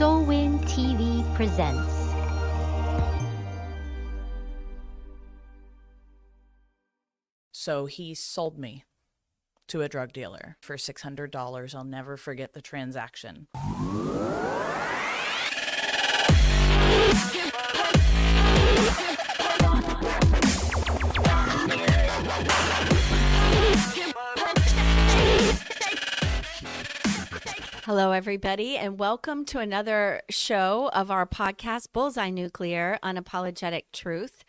Soulwind TV presents. So he sold me to a drug dealer for $600. I'll never forget the transaction. Hello, everybody, and welcome to another show of our podcast, Bullseye Nuclear, Unapologetic Truth.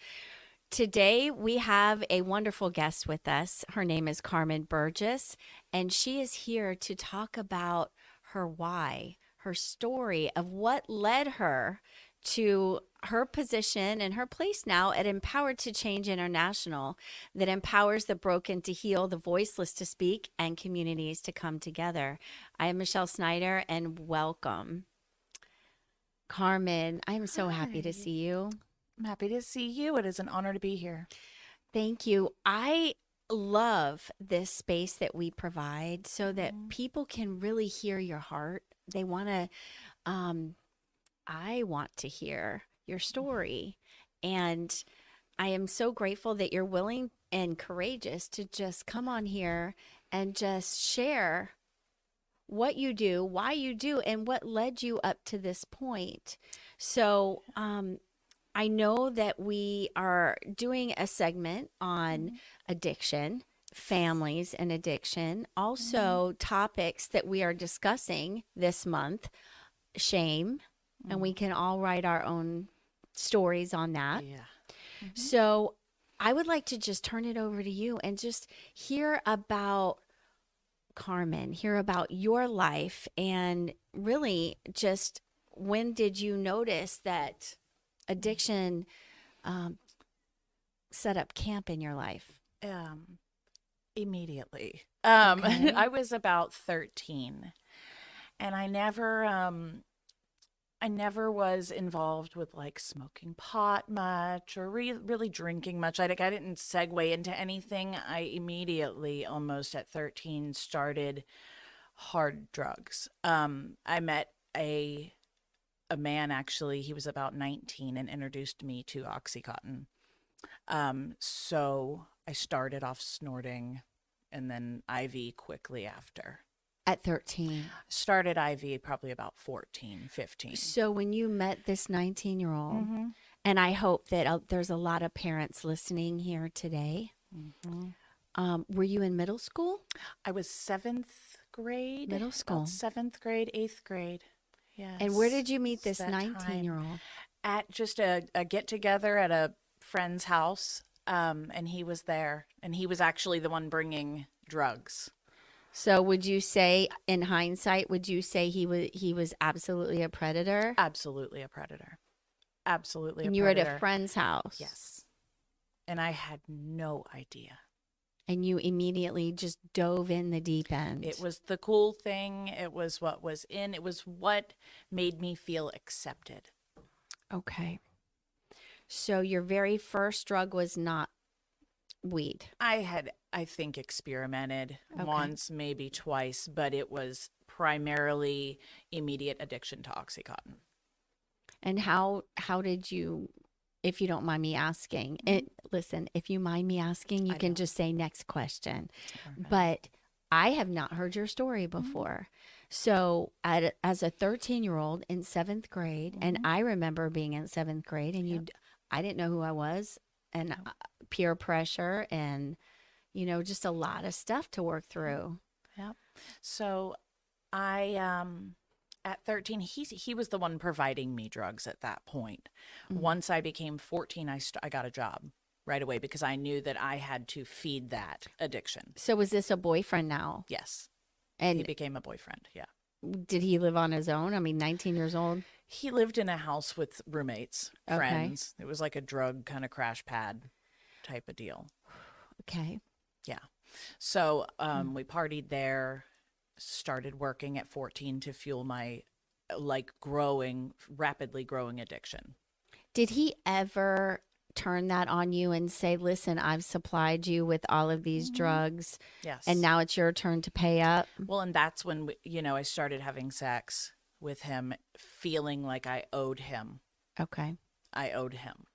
Today, we have a wonderful guest with us. Her name is Carmen Burgess, and she is here to talk about her why, her story of what led her to her position and her place now at Empowered to Change International, that empowers the broken to heal, the voiceless to speak, and communities to come together. I am Michelle Snyder, and welcome. Carmen, I am so happy to see you. I'm happy to see you. It is an honor to be here. Thank you. I love this space that we provide so that people can really hear your heart. They want to, I want to hear your story. And I am so grateful that you're willing and courageous to just come on here and just share what you do, why you do, and what led you up to this point. So, I know that we are doing a segment on addiction, families and addiction, also topics that we are discussing this month, shame, and we can all write our own stories on that. Yeah. So I would like to just turn it over to you and just hear about Carmen, hear about your life, and really just when did you notice that addiction set up camp in your life? Immediately. Okay. I was about 13, and I never was involved with like smoking pot much or really drinking much. I didn't segue into anything. I immediately, almost at 13, started hard drugs. I met a man, actually. He was about 19 and introduced me to Oxycontin. So I started off snorting and then IV quickly after. At 13. Started IV probably about 14, 15. So when you met this 19-year-old, and I hope that there's a lot of parents listening here today, were you in middle school? I was 7th grade. Middle school. About 7th grade, 8th grade. Yes. And where did you meet this That time. 19-year-old? At just a get-together at a friend's house, and he was there. And he was actually the one bringing drugs. So would you say, in hindsight, would you say he was absolutely a predator? Absolutely a predator. Absolutely a And you predator. were at a friend's house? Yes. And I had no idea. And you immediately just dove in the deep end. It was the cool thing. It was what was in. It was what made me feel accepted. Okay. So your very first drug was not weed. I think, experimented once, maybe twice, but it was primarily immediate addiction to Oxycontin. And how did you, if you don't mind me asking, listen, if you mind me asking, you can just say next question. Perfect. But I have not heard your story before. So as a 13-year-old in 7th grade, and I remember being in 7th grade, and I didn't know who I was, and peer pressure and, just a lot of stuff to work through. Yep. So I, at 13, he was the one providing me drugs at that point. Once I became 14, I got a job right away because I knew that I had to feed that addiction. So was this a boyfriend now? Yes. And He became a boyfriend. Yeah. did he live on his own? I mean, 19 years old? He lived in a house with roommates, Okay. friends. It was like a drug kind of crash pad type of deal. Okay. Yeah. So we partied there, started working at 14 to fuel my rapidly growing addiction. Did he ever turn that on you and say, listen, I've supplied you with all of these drugs Yes. and now it's your turn to pay up? Well, and that's when, I started having sex with him, feeling like I owed him. Okay. I owed him.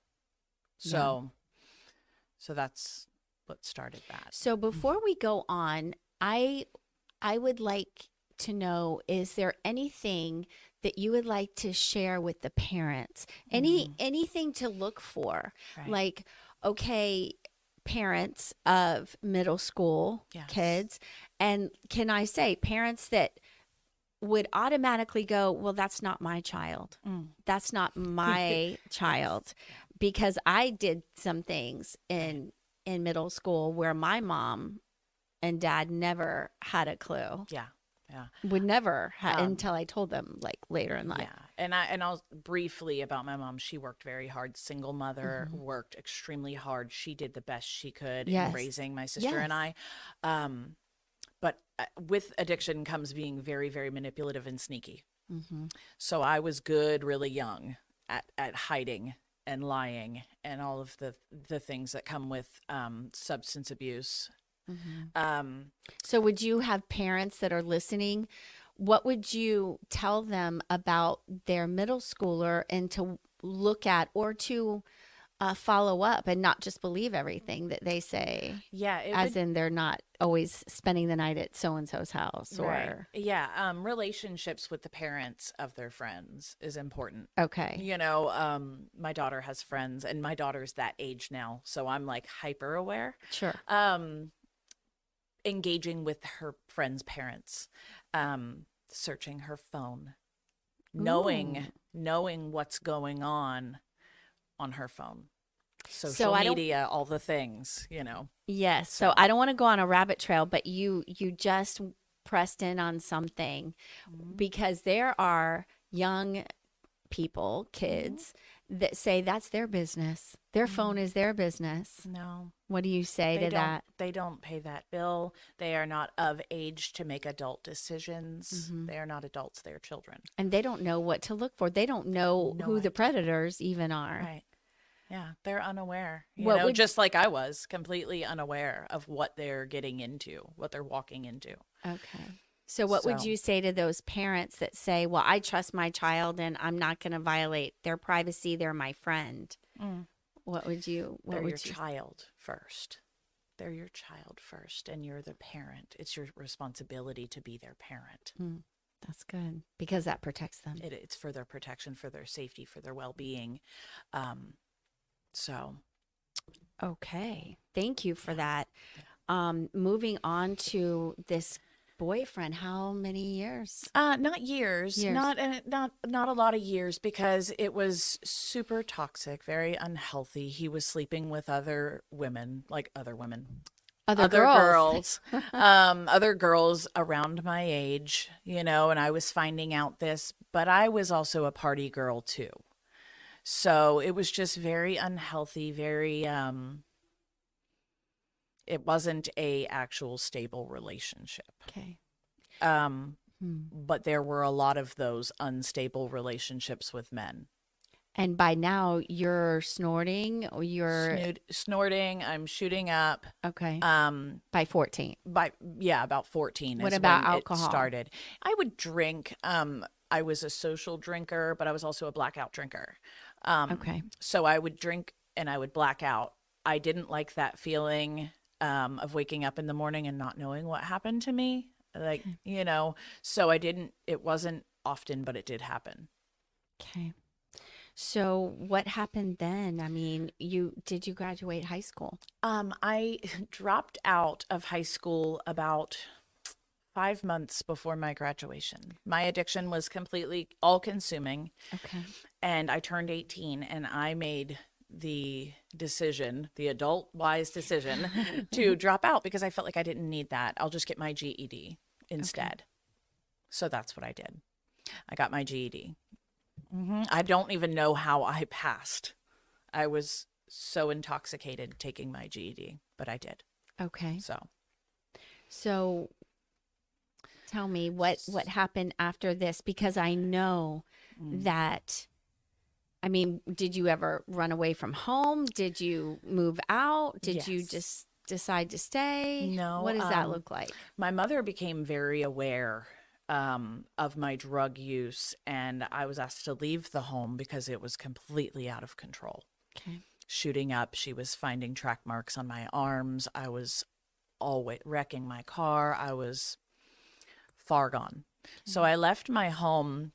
Yeah. So that's what started that. So before we go on, I would like to know, is there anything that you would like to share with the parents? Anything to look for? Right. Like, okay, parents of middle school Yes. kids, and can I say parents that would automatically go, well, that's not my child. That's not my child, because I did some things in middle school where my mom and dad never had a clue. Yeah. Yeah. Would never until I told them like later in life. Yeah. And I'll briefly about my mom. She worked very hard. Single mother, worked extremely hard. She did the best she could in raising my sister and I. But with addiction comes being very, very manipulative and sneaky. So I was good really young at hiding and lying and all of the things that come with substance abuse. So would you have parents that are listening? What would you tell them about their middle schooler and to look at or to follow up and not just believe everything that they say? Yeah. In they're not always spending the night at so-and-so's house or. Yeah. Relationships with the parents of their friends is important. Okay. You know, my daughter has friends and my daughter's that age now. So I'm like hyper aware. Sure. Engaging with her friends' parents, searching her phone, knowing what's going on her phone, social media, all the things, you know. Yes. So I don't want to go on a rabbit trail, but you just pressed in on something because there are young people, kids that say that's their business. Their phone is their business. No. What do you say to that? They don't pay that bill. They are not of age to make adult decisions. They are not adults. They are children. And they don't know what to look for. They don't know who the predators even are. Right. Yeah. They're unaware. You know, just like I was completely unaware of what they're getting into, what they're walking into. Okay. So what would you say to those parents that say, well, I trust my child and I'm not going to violate their privacy. They're my friend. What would you? They're your child first. They're your child first, and you're the parent. It's your responsibility to be their parent. That's good because that protects them. It's for their protection, for their safety, for their well-being. Okay, thank you for that. Moving on to this boyfriend, how many years? Not years. Not a lot of years, because it was super toxic, very unhealthy. He was sleeping with other women, other girls, other girls around my age, you know, and I was finding out this, but I was also a party girl too. So it was just very unhealthy, very it wasn't a actual stable relationship. Okay. But there were a lot of those unstable relationships with men. And by now you're snorting or you're snorting. I'm shooting up. Okay. By 14. About 14. What is about when alcohol? It started. I would drink. I was a social drinker, but I was also a blackout drinker. Okay. So I would drink and I would black out. I didn't like that feeling of waking up in the morning and not knowing what happened to me. You know, so it wasn't often, but it did happen. Okay. So what happened then? I mean, did you graduate high school? I dropped out of high school about 5 months before my graduation. My addiction was completely all-consuming. Okay. And I turned 18 and I made the decision, the adult-wise decision, to drop out because I felt like I didn't need that. I'll just get my GED instead. Okay. So that's what I did. I got my GED. I don't even know how I passed. I was so intoxicated taking my GED, but I did. Okay. So tell me what happened after this, because I know that, I mean, did you ever run away from home? Did you move out? Did you just decide to stay? No. What does that look like? My mother became very aware of my drug use, and I was asked to leave the home because it was completely out of control. Okay. Shooting up, she was finding track marks on my arms. I was always wrecking my car. I was far gone. So I left my home.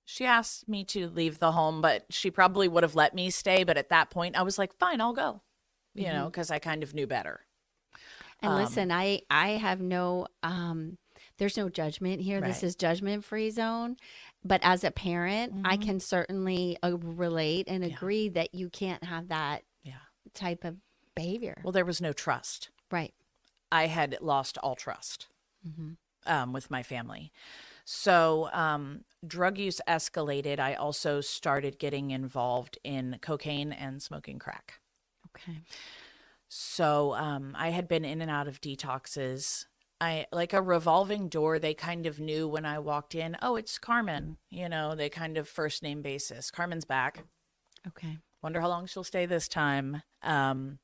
She asked me to leave the home, but she probably would have let me stay. But at that point, I was like, fine, I'll go, you know, because I kind of knew better. And listen, I have no, there's no judgment here. This Right. is judgment-free zone. But as a parent, I can certainly relate and agree that you can't have that Yeah. type of behavior. Well, there was no trust. Right. I had lost all trust with my family. So drug use escalated. I also started getting involved in cocaine and smoking crack. Okay. So I had been in and out of detoxes. I like a revolving door. They kind of knew when I walked in, oh, it's Carmen. You know, they kind of first name basis. Carmen's back. Okay. Wonder how long she'll stay this time. And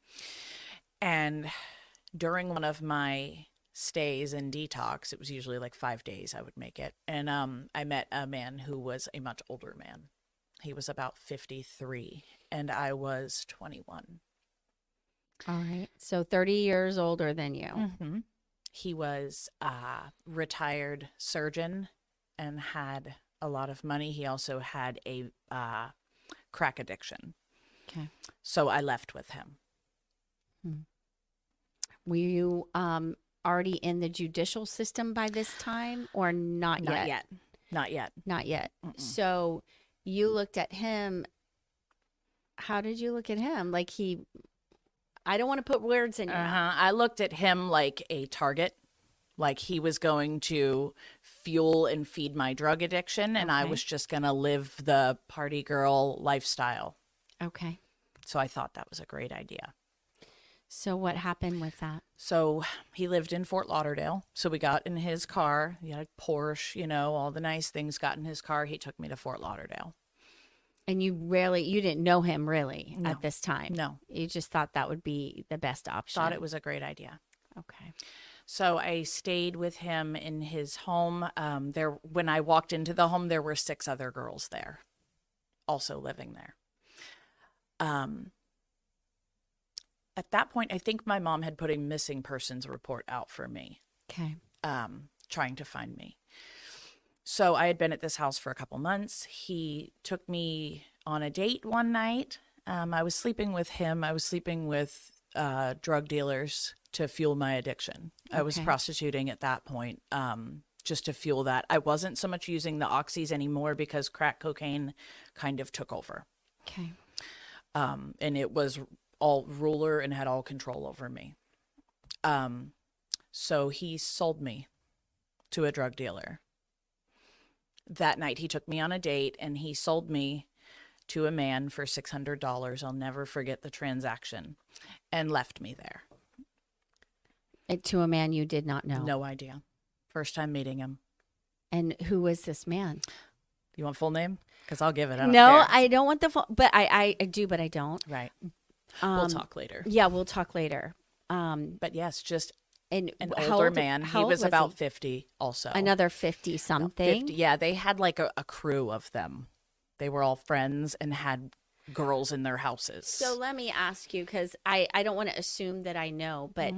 during one of my stays in detox, it was usually like 5 days I would make it. And I met a man who was a much older man. He was about 53 and I was 21. All right. So 30 years older than you. Mm-hmm. He was a retired surgeon and had a lot of money. He also had a crack addiction. Okay. So I left with him. Were you already in the judicial system by this time or not yet? Not yet. Not yet. Not yet. Mm-mm. So you looked at him. How did you look at him? Like I don't want to put words in your mouth. I looked at him like a target, like he was going to fuel and feed my drug addiction, and I Okay. was just going to live the party girl lifestyle. Okay. So I thought that was a great idea. So what happened with that? So he lived in Fort Lauderdale. So we got in his car. He had a Porsche, you know, all the nice things got in his car. He took me to Fort Lauderdale. And you didn't know him really No. at this time. No. You just thought that would be the best option. Thought it was a great idea. Okay. So I stayed with him in his home. When I walked into the home, there were 6 other girls there, also living there. At that point, I think my mom had put a missing persons report out for me, Okay. trying to find me. So I had been at this house for a couple months. He took me on a date one night. I was sleeping with him. I was sleeping with drug dealers to fuel my addiction. I was Okay. prostituting at that point, just to fuel that. I wasn't so much using the oxys anymore because crack cocaine kind of took over. Okay. And it was all ruler and had all control over me. So he sold me to a drug dealer. That night he took me on a date and he sold me to a man for $600. I'll never forget the transaction, and left me there. To a man you did not know. No idea. First time meeting him. And who was this man? You want full name? Because I'll give it. I don't No, care. I don't want the phone, but I do, but I don't. Right. We'll talk later. Yeah, we'll talk later. But yes, just And an how older old- man. how He old was about 50 also. Another 50 something. 50. Yeah, they had like a crew of them. They were all friends and had girls in their houses. So let me ask you, because I don't want to assume that I know, but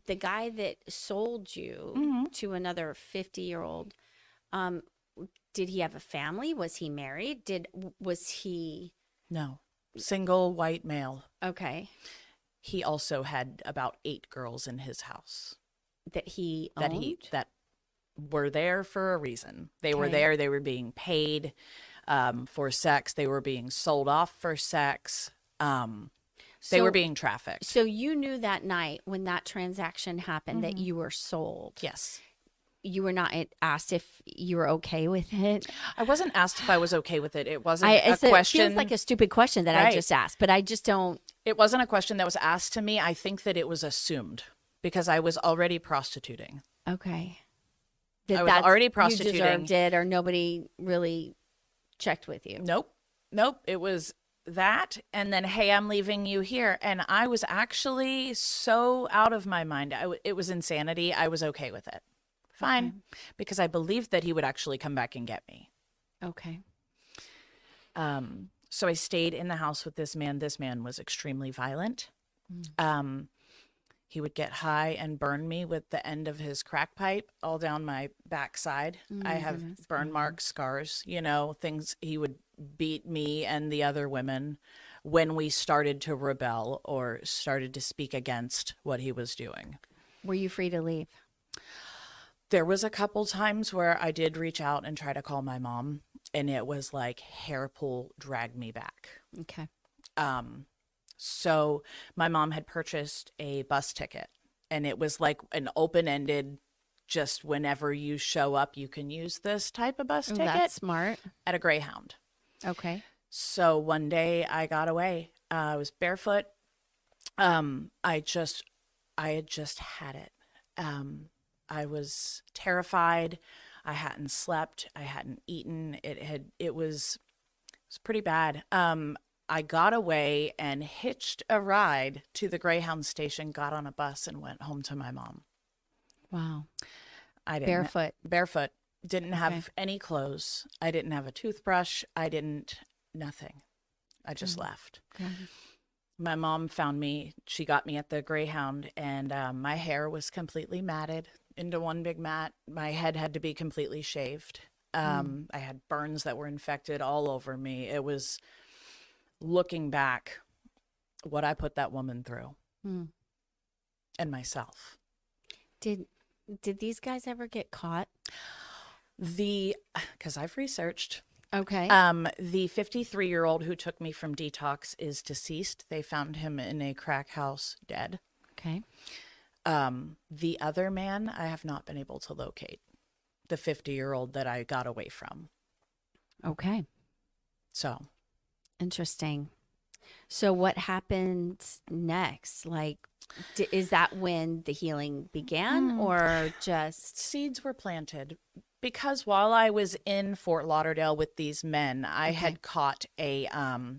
the guy that sold you to another 50-year-old, did he have a family? Was he married? Was he No. Single white male. okay? He also had about 8 girls in his house That he that owned? that were there for a reason. They were Okay. there. They were being paid for sex. They were being sold off for sex. They were being trafficked. So you knew that night when that transaction happened that you were sold. Yes. You were not asked if you were okay with it. I wasn't asked if I was okay with it. It wasn't a It question. feels like a stupid question that I Right. just asked, but I just don't. It wasn't a question that was asked to me. I think that it was assumed because I was already prostituting. Okay. I was already prostituting. You deserved it, or nobody really checked with you. Nope. It was that. And then, hey, I'm leaving you here. And I was actually so out of my mind. It was insanity. I was okay with it. fine, because I believed that he would actually come back and get me. Okay. So I stayed in the house with this man. This man was extremely violent. He would get high and burn me with the end of his crack pipe all down my backside. I have burn marks, scars, things. He would beat me and the other women when we started to rebel or started to speak against what he was doing. Were you free to leave? There was a couple times where I did reach out and try to call my mom, and it was like hair pull, drag me back. Okay. So my mom had purchased a bus ticket, and it was like an open-ended, just whenever you show up, you can use this type of bus ticket. That's smart. At a Greyhound. Okay. So one day I got away. I was barefoot. I had just had it. I was terrified. I hadn't slept. I hadn't eaten. It was pretty bad. I got away and hitched a ride to the Greyhound station, got on a bus, and went home to my mom. Wow. I didn't Barefoot. Didn't have any clothes. I didn't have a toothbrush. Nothing. I just left. Okay. My mom found me. She got me at the Greyhound, and my hair was completely matted into one big mat. My head had to be completely shaved. I had burns that were infected all over me. It was, looking back, what I put that woman through and myself. Did these guys ever get caught? Because I've researched. Okay. The 53-year-old who took me from detox is deceased. They found him in a crack house dead. Okay. The other man, I have not been able to locate. The 50-year-old that I got away from. Okay. So. Interesting. So what happened next? Like, is that when the healing began or just? Seeds were planted. Because while I was in Fort Lauderdale with these men, I had caught a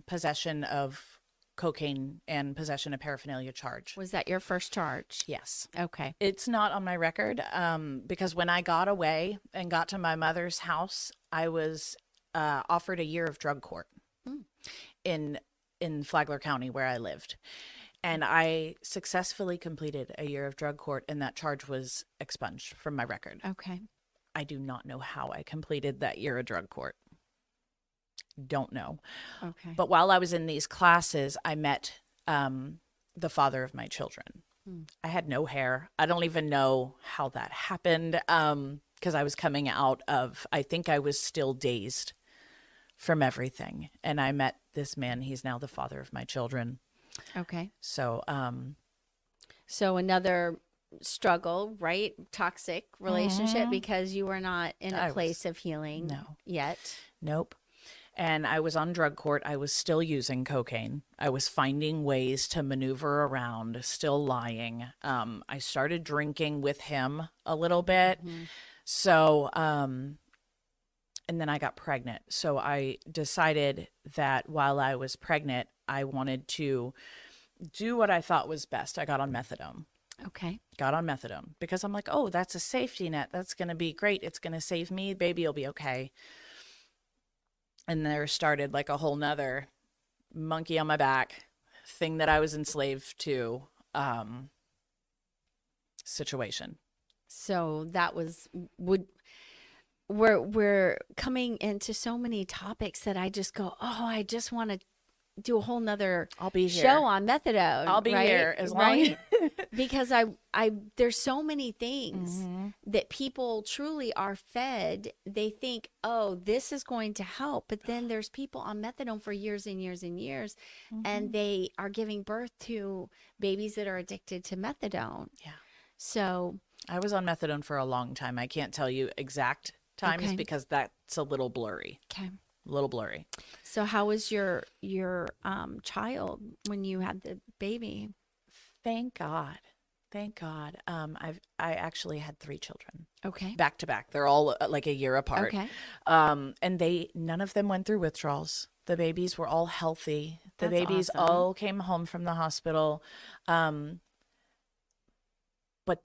possession of cocaine and possession of paraphernalia charge. Was that your first charge? Yes. Okay. It's not on my record because when I got away and got to my mother's house, I was offered a year of drug court in Flagler County where I lived. And I successfully completed a year of drug court, and that charge was expunged from my record. Okay. I do not know how I completed that year of drug court. Don't know. Okay. But while I was in these classes, I met the father of my children. I had no hair. I don't even know how that happened because I was coming out of, I think I was still dazed from everything. And I met this man. He's now the father of my children. Okay. So, so another struggle, right? Toxic relationship because you were not in a place of healing yet. Nope. And I was on drug court. I was still using cocaine. I was finding ways to maneuver around, still lying. I started drinking with him a little bit. So, and then I got pregnant. So I decided that while I was pregnant, I wanted to do what I thought was best. I got on methadone. Okay. Got on methadone because I'm like, oh, that's a safety net. That's going to be great. It's going to save me. Baby will be okay. And there started like a whole nother monkey on my back thing that I was enslaved to situation. So that was, we're coming into so many topics that I just go, oh, I just want to do a whole nother show on methadone. I'll be here as long as because I there's so many things that people truly are fed. They think, oh, this is going to help, but then there's people on methadone for years and years and years, and they are giving birth to babies that are addicted to methadone. Yeah. So I was on methadone for a long time. I can't tell you exact times because that's a little blurry. Okay. A little blurry. So how was your child when you had the baby? Thank God. Thank God. I actually had 3 children. Okay. Back to back. They're all like a year apart. Okay. And none of them went through withdrawals. The babies were all healthy. The babies all came home from the hospital. But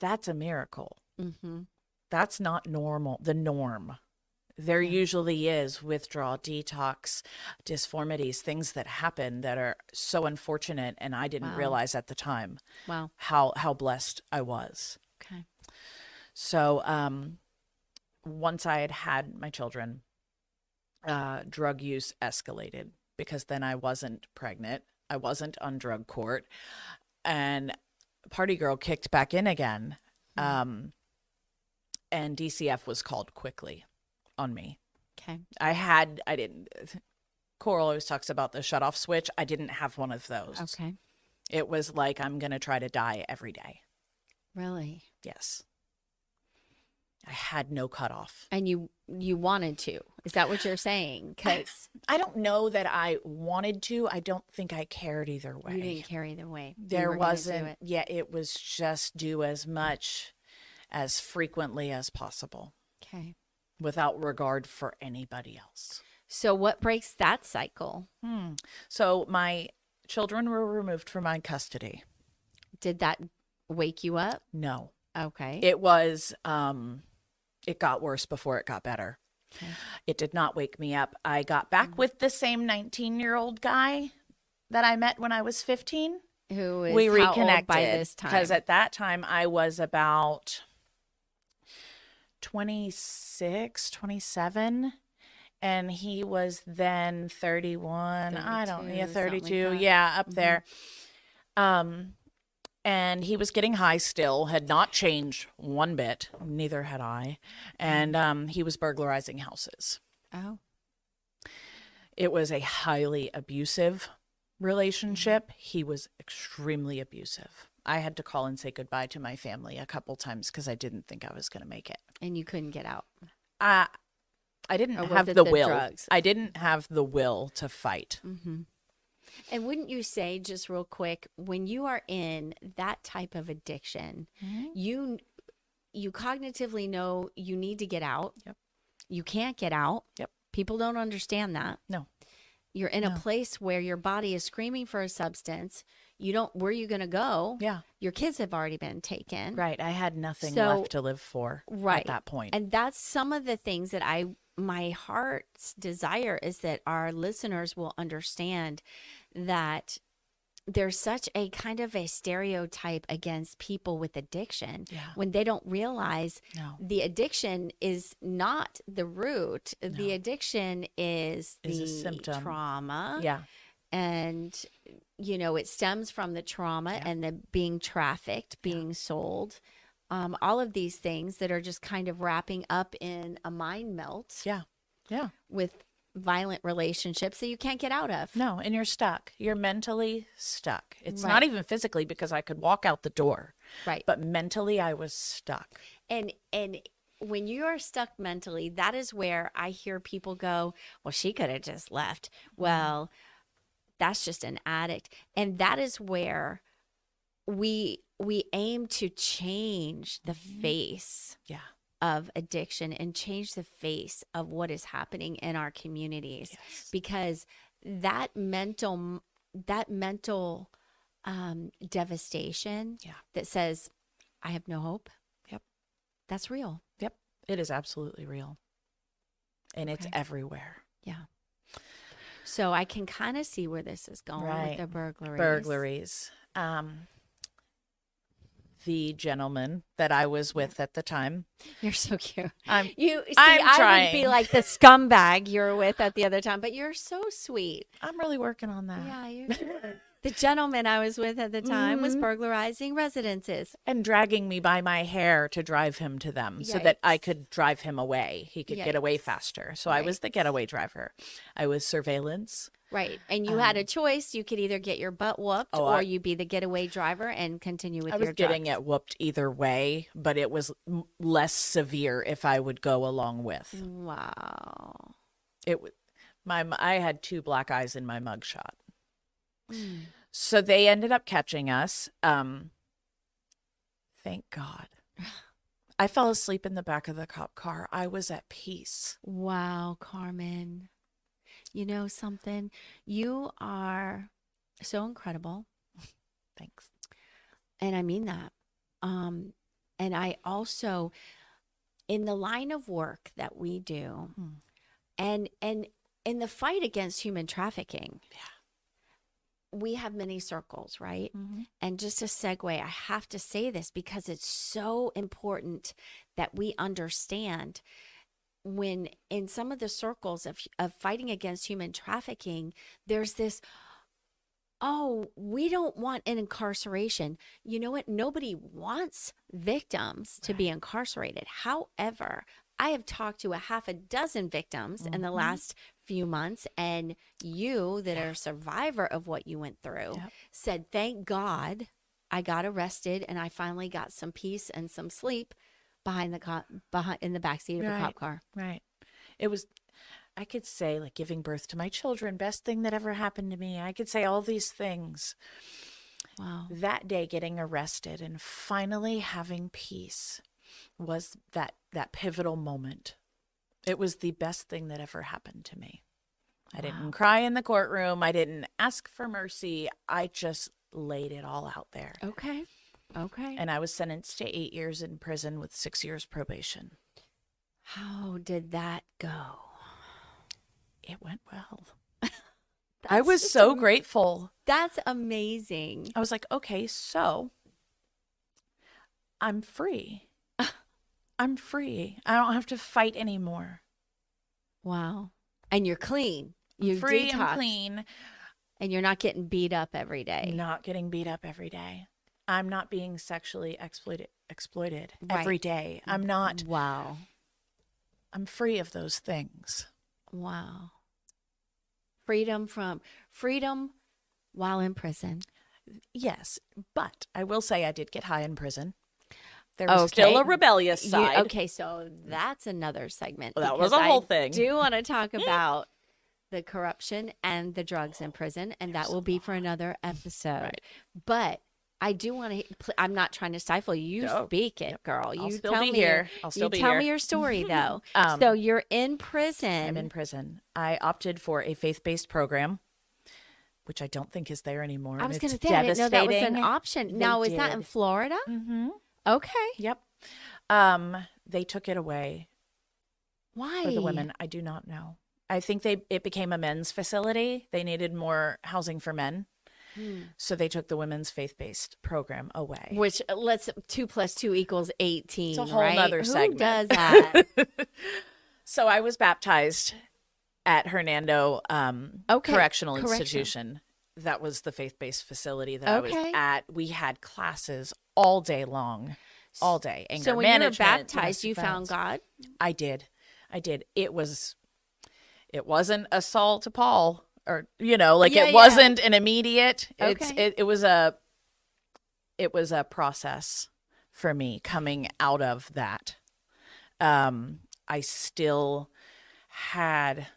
that's a miracle. That's not normal, the norm. There usually is withdrawal, detox, dysformities, things that happen that are so unfortunate, and I didn't Wow. realize at the time Wow. how blessed I was. Okay. So once I had my children, drug use escalated because then I wasn't pregnant. I wasn't on drug court, and Party Girl kicked back in again. And DCF was called quickly on me. Okay. I didn't, Coral always talks about the shut off switch. I didn't have one of those. Okay. It was like, I'm going to try to die every day. Really? Yes. I had no cutoff. And you wanted to. Is that what you're saying? Because I don't know that I wanted to. I don't think I cared either way. you didn't care either way. You There were gonna do wasn't, it. yeah, it was just do as much as frequently as possible Okay. without regard for anybody else. So what breaks that cycle? So my children were removed from my custody. Did that wake you up? No, Okay. it was, it got worse before it got better. Okay. It did not wake me up. I got back with the same 19-year-old guy that I met when I was 15. Who is We how reconnected old by this time? because at that time I was about 26, 27, and he was then 31. I don't, 32, yeah, something 32. like that. Yeah, up there. And he was getting high still, had not changed one bit. Neither had I. And he was burglarizing houses. Oh. It was a highly abusive relationship. He was extremely abusive. I had to call and say goodbye to my family a couple times because I didn't think I was going to make it. And you couldn't get out. I didn't Or was have it the the will. drugs? I didn't have the will to fight. And wouldn't you say, just real quick, when you are in that type of addiction, you cognitively know you need to get out. Yep. You can't get out. Yep. People don't understand that. No. You're in a place where your body is screaming for a substance. You don't, where are you going to go? Yeah. Your kids have already been taken. Right. I had nothing So- left to live for at that point. And that's some of the things that my heart's desire is that our listeners will understand that there's such a kind of a stereotype against people with addiction when they don't realize the addiction is not the root. The addiction is a the symptom. trauma. Yeah. And, you know, it stems from the trauma and the being trafficked, being sold. All of these things that are just kind of wrapping up in a mind melt Yeah. Yeah. with violent relationships that you can't get out of. No, and you're stuck. You're mentally stuck. It's Right. not even physically because I could walk out the door. Right. But mentally I was stuck. And when you are stuck mentally, that is where I hear people go, well, she could have just left. Well, that's just an addict. And that is where we aim to change the face Yeah. of addiction and change the face of what is happening in our communities, because that mental devastation that says I have no hope, that's real. Yep. It is absolutely real. And it's everywhere. Yeah. So I can kind of see where this is going with the burglaries. Burglaries. The gentleman that I was with at the time. You're so cute. I'm I would be trying. like the scumbag you were with at the other time, but you're so sweet. I'm really working on that. Yeah, you're good. The gentleman I was with at the time was burglarizing residences. And dragging me by my hair to drive him to them so that I could drive him away. He could get away faster. So I was the getaway driver. I was surveillance. Right. And you had a choice. You could either get your butt whooped or you be the getaway driver and continue with your I was getting it whooped either way, but it was less severe if I would go along with. Wow. It was I had 2 black eyes in my mugshot. So they ended up catching us. Thank God. I fell asleep in the back of the cop car. I was at peace. Wow, Carmen. You know something? You are so incredible. Thanks. And I mean that. And I also, in the line of work that we do, Hmm. and in the fight against human trafficking, Yeah. we have many circles, right? Mm-hmm. And just a segue, I have to say this because it's so important that we understand when in some of the circles of fighting against human trafficking, there's this, oh, we don't want an incarceration. You know what? Nobody wants victims to be incarcerated. However, I have talked to a half a dozen victims in the last few months, and you that are a survivor of what you went through said, thank God I got arrested and I finally got some peace and some sleep behind in the backseat of a cop car. Right. It was, I could say, like, giving birth to my children, best thing that ever happened to me. I could say all these things. Wow. That day, getting arrested and finally having peace was that pivotal moment. It was the best thing that ever happened to me. I didn't cry in the courtroom. I didn't ask for mercy. I just laid it all out there. Okay. And I was sentenced to 8 years in prison with 6 years probation. How did that go? It went well. I was so grateful. That's amazing. I was like, okay, so I'm free. I'm free. I don't have to fight anymore. Wow. And you're clean. I'm free, detoxed, I'm clean. and you're not getting beat up every day. Not getting beat up every day. I'm not being sexually exploited Right. every day. I'm not. Wow. I'm free of those things. Wow. Freedom while in prison. Yes, but I will say I did get high in prison. There was still a rebellious side. Okay, so that's another segment. Well, that was because a whole I thing. do want to talk about the corruption and the drugs in prison, and that will be for another episode. Right. But I do want to. I'm not trying to stifle you. You speak it, girl. I'll You still tell be me. here. I'll still be tell here. me your story though. So you're in prison. I'm in prison. I opted for a faith-based program, which I don't think is there anymore. I was going to say I didn't know that was an option. Now is that in Florida? Mm-hmm. Okay. Yep. They took it away. Why? For the women. I do not know. I think it became a men's facility. They needed more housing for men. So they took the women's faith-based program away. Which 2 + 2 = 18. It's a whole right? nother Who segment. does that? So I was baptized at Hernando Correctional Institution. That was the faith-based facility that I was at. We had classes all day long. All day. Anger so when management, you were baptized, you violence. found God? I did. It wasn't a Saul to Paul, or it wasn't an immediate. Okay. It was a process for me coming out of that. I still had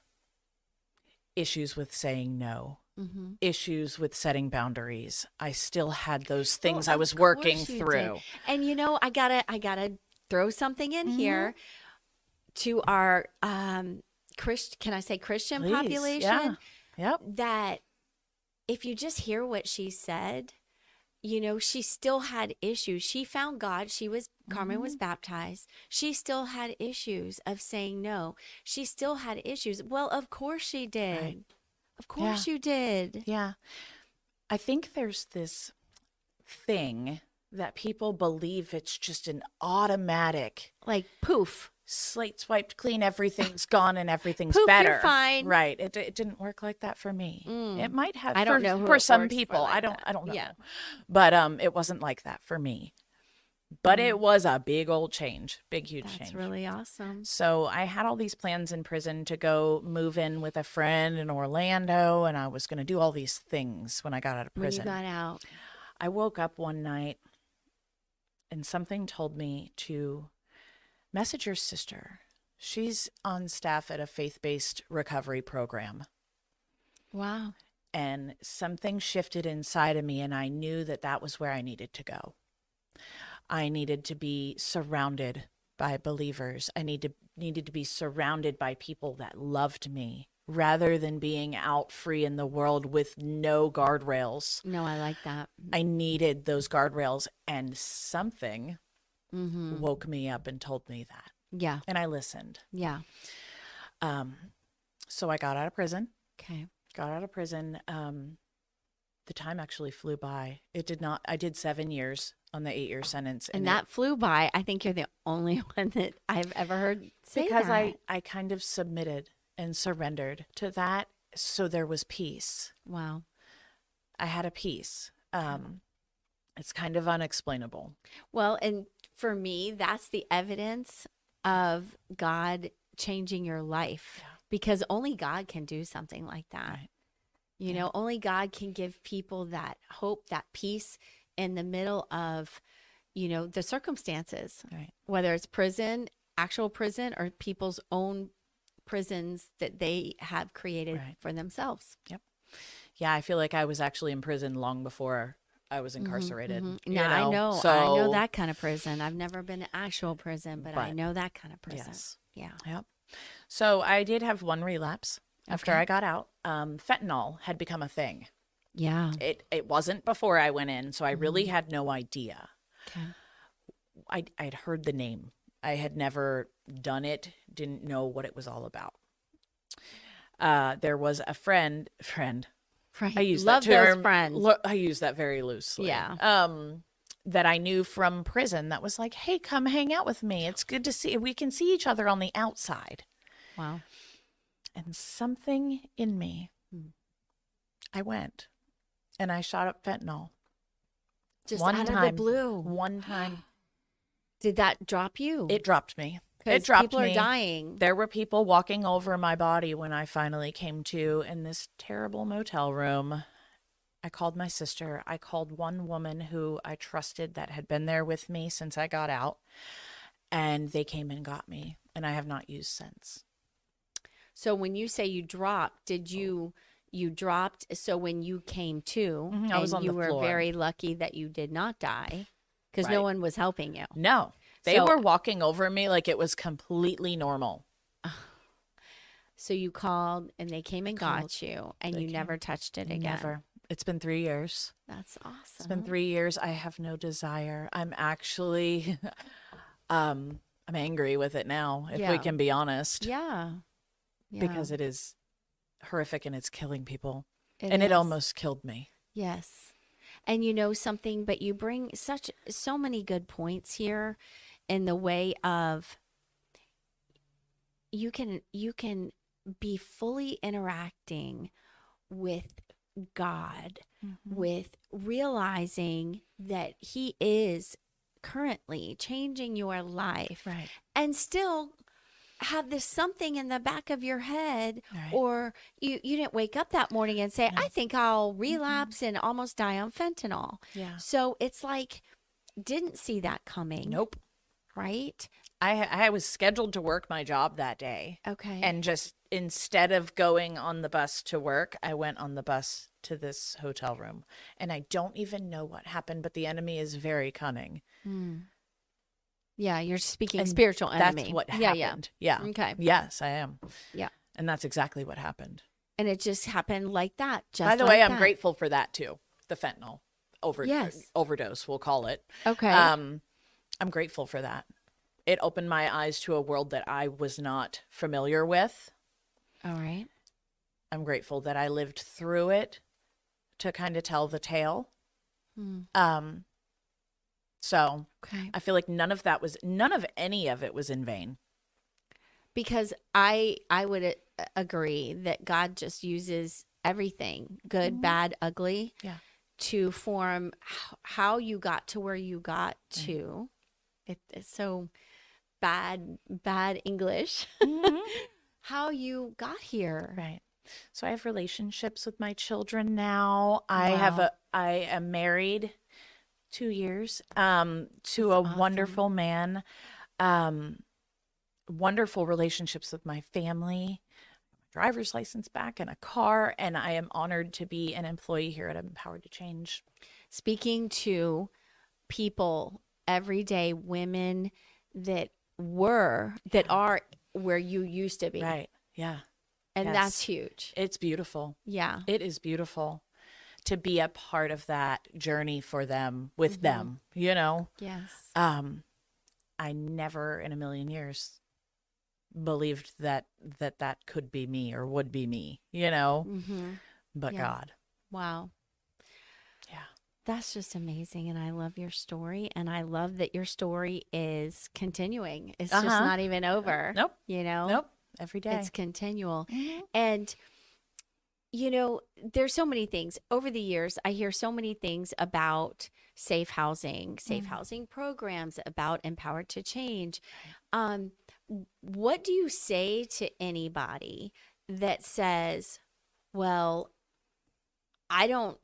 issues with saying no. Mm-hmm. Issues with setting boundaries. I still had those things I was working through. Did. And I gotta throw something in here to our can I say Christian Please. population? Yeah. Yep. That if you just hear what she said, she still had issues. She found God. Carmen was baptized. She still had issues of saying no. She still had issues. Well, of course she did. Right. Of course you did. Yeah. I think there's this thing that people believe it's just an automatic, like poof, slate swiped clean, everything's gone and everything's poof, better. You're fine. Right. It didn't work like that for me. It might have. I don't know for who some works people. for like I don't know. Yeah. But it wasn't like that for me. But it was a big old change, huge change. That's really awesome. So I had all these plans in prison to go move in with a friend in Orlando, and I was going to do all these things when I got out of prison. When you got out. I woke up one night and something told me to message your sister. She's on staff at a faith-based recovery program. Wow. And something shifted inside of me, and I knew that was where I needed to go. I needed to be surrounded by believers. I needed to be surrounded by people that loved me rather than being out free in the world with no guardrails. No, I like that. I needed those guardrails, and something woke me up and told me that. Yeah. and I listened. Yeah. So I got out of prison. Okay. Got out of prison. The time actually flew by. It did not. I did 7 years on the 8-year sentence, And that flew by. I think you're the only one that I've ever heard say because that. I kind of submitted and surrendered to that. So there was peace. Wow. I had a peace. It's kind of unexplainable. Well, and for me, that's the evidence of God changing your life, because only God can do something like that. Right. You know, only God can give people that hope, that peace in the middle of, you know, the circumstances, Right. whether it's prison, actual prison, or people's own prisons that they have created Right. for themselves. Yep. Yeah, I feel like I was actually in prison long before I was incarcerated. you No, I know. So, I know that kind of prison. I've never been to actual prison, but I But- know that kind of prison. Yes. Yeah. Yep. So I did have one relapse after Okay. I got out. Fentanyl had become a thing. Yeah. It wasn't before I went in, so I really had no idea. Okay. I'd heard the name. I had never done it, didn't know what it was all about. There was a friend. Right. I use Love that term. those friends. I use that very loosely. Yeah. That I knew from prison that was like, hey, come hang out with me. It's good to see. We can see each other on the outside. Wow. And something in me, I went and I shot up fentanyl. Just One out time. of the blue. One time. Did that drop you? It dropped me. 'Cause It dropped people me. are dying. There were people walking over my body when I finally came to in this terrible motel room. I called my sister. I called one woman who I trusted that had been there with me since I got out. And they came and got me. And I have not used since. So when you say you dropped, did you dropped? So when you came to, Mhm, I was and on you the were floor. very lucky that you did not die, because no Right. one was helping you. No. They So- were walking over me like it was completely normal. So you called and they came and Called. got you, and They you came. never touched it again. Never. It's been 3 years. That's awesome. It's been 3 years. I have no desire. I'm actually, I'm angry with it now, if Yeah. we can be honest, Yeah. Yeah. because it is horrific and it's killing people. It And it is. almost killed me. Yes. And you know something, but you bring so many good points here in the way of you can be fully interacting with God, with realizing that He is currently changing your life, Right. and still have this something in the back of your head, Right. or you didn't wake up that morning and say, I think I'll relapse and almost die on fentanyl. Yeah. So it's like, didn't see that coming. Nope. Right? I was scheduled to work my job that day. Okay. And just instead of going on the bus to work, I went on the bus to this hotel room. And I don't even know what happened, but the enemy is very cunning. Yeah, you're speaking And spiritual enemy. That's what Yeah, happened. Yeah. Okay. Yes, I am. Yeah. And that's exactly what happened. And it just happened like that. Just By the like way, I'm that. grateful for that too. The fentanyl Yes. overdose, we'll call it. Okay. I'm grateful for that. It opened my eyes to a world that I was not familiar with. All right. I'm grateful that I lived through it to kind of tell the tale. So Okay. I feel like none of any of it was in vain. Because I would agree that God just uses everything, good, bad, ugly, Yeah. to form how you got to where you got to. It's so bad English. How you got here. Right. So I have relationships with my children now. I am married 2 years to a wonderful man. Wonderful relationships with my family. Driver's license back and a car, and I am honored to be an employee here at Empowered to Change. Speaking to people every day, women that are where you used to be. Right. Yeah. And Yes. that's huge. It's beautiful. Yeah. It is beautiful to be a part of that journey for them, with them, you know? Yes. I never in a million years believed that could be me or would be me, but Yeah. God. Wow. Yeah. That's just amazing. And I love your story. And I love that your story is continuing. It's just not even over. Nope. Nope. Every day. It's continual. Mhm. And, there's so many things. Over the years, I hear so many things about safe housing programs, about Empowered to Change. What do you say to anybody that says, well, I don't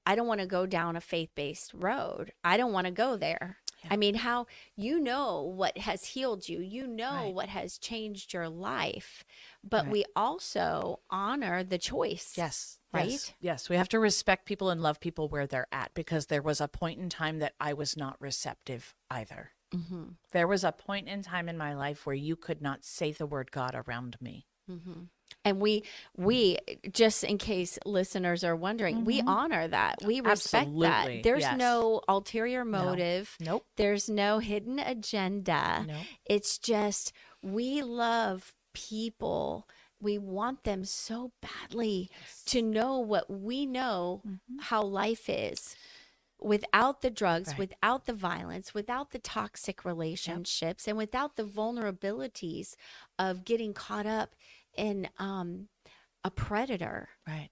want to go down a faith-based road. I don't want to go there. Yeah. I mean, what has healed you, Right. what has changed your life, but Right. we also honor the choice. Yes. Right? Yes. We have to respect people and love people where they're at, because there was a point in time that I was not receptive either. Mm-hmm. There was a point in time in my life where you could not say the word God around me. Mm-hmm. And we just in case listeners are wondering, we honor that. We respect Absolutely. that. There's Yes. no ulterior motive. No. Nope. There's no hidden agenda. No. It's just we love people. We want them so badly to know what we know, how life is. Without the drugs, Right. without the violence, without the toxic relationships, and without the vulnerabilities of getting caught up in a predator, Right.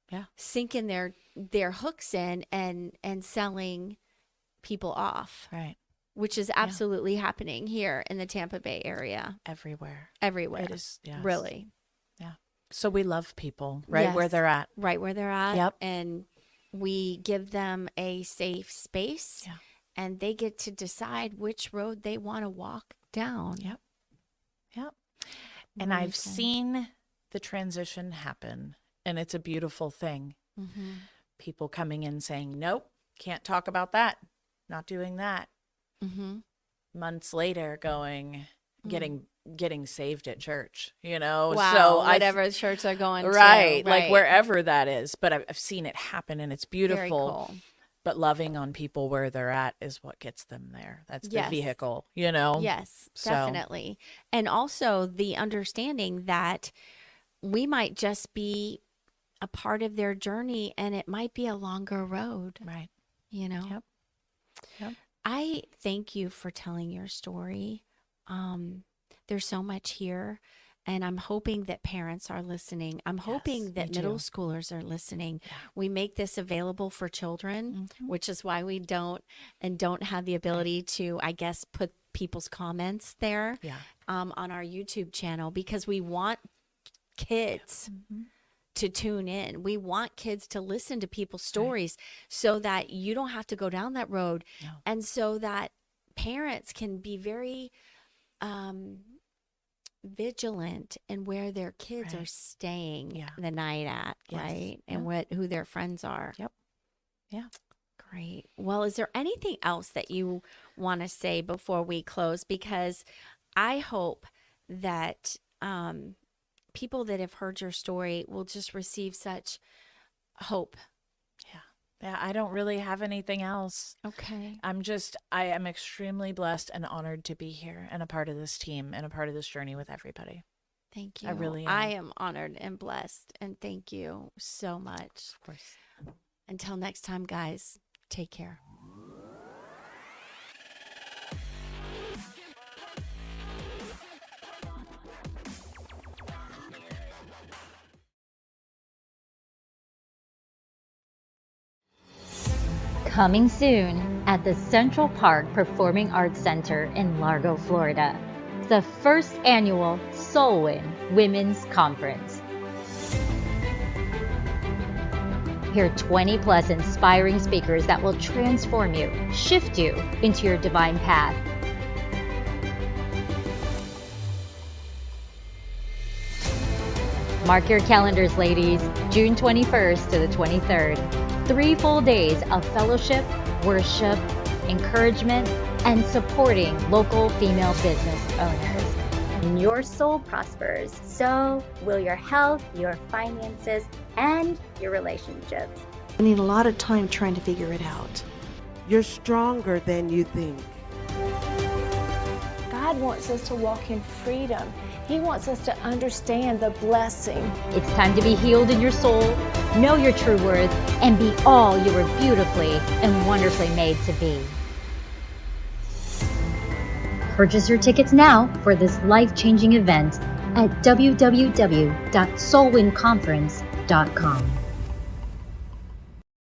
Yeah. sinking their hooks in and selling people off, Right. which is absolutely happening here in the Tampa Bay area. Everywhere. Everywhere. It is. Yes. Really. Yeah. So we love people right where Yes. they're at. Right where they're at. Yep. And we give them a safe space. Yeah. And they get to decide which road they want to walk down. Yep. And I've seen the transition happen, and it's a beautiful thing. Mm-hmm. People coming in saying, nope, can't talk about that. Not doing that. Mm-hmm. Months later getting saved at church, Wow. So whatever church they're going right, to. like wherever that is. But I've seen it happen, and it's beautiful. Very cool. But loving on people where they're at is what gets them there. That's the Yes. vehicle, Yes, So- definitely. And also the understanding that we might just be a part of their journey, and it might be a longer road. Right. Yep. I thank you for telling your story. There's so much here, and I'm hoping that parents are listening. I'm hoping that me middle too. schoolers are listening. Yeah. We make this available for children, which is why we don't have the ability to, I guess, put people's comments there on our YouTube channel, because we want kids to tune in. We want kids to listen to people's stories so that you don't have to go down that road, and so that parents can be very vigilant in where their kids are staying the night at, right? And who their friends are. Yep. Yeah. Great. Well, is there anything else that you want to say before we close? Because I hope that people that have heard your story will just receive such hope. Yeah, I don't really have anything else. Okay. I am extremely blessed and honored to be here and a part of this team and a part of this journey with everybody. Thank you. I really am. I am honored and blessed, and thank you so much. Of course. Until next time, guys, take care. Coming soon at the Central Park Performing Arts Center in Largo, Florida. The first annual Soulwin Women's Conference. Hear 20 plus inspiring speakers that will transform you, shift you into your divine path. Mark your calendars, ladies. June 21st to the 23rd. 3 full days of fellowship, worship, encouragement, and supporting local female business owners. When your soul prospers, so will your health, your finances, and your relationships. I need a lot of time trying to figure it out. You're stronger than you think. God God wants us to walk in freedom. He wants us to understand the blessing. It's time to be healed in your soul, know your true worth, and be all you were beautifully and wonderfully made to be. Purchase your tickets now for this life-changing event at www.soulwinconference.com.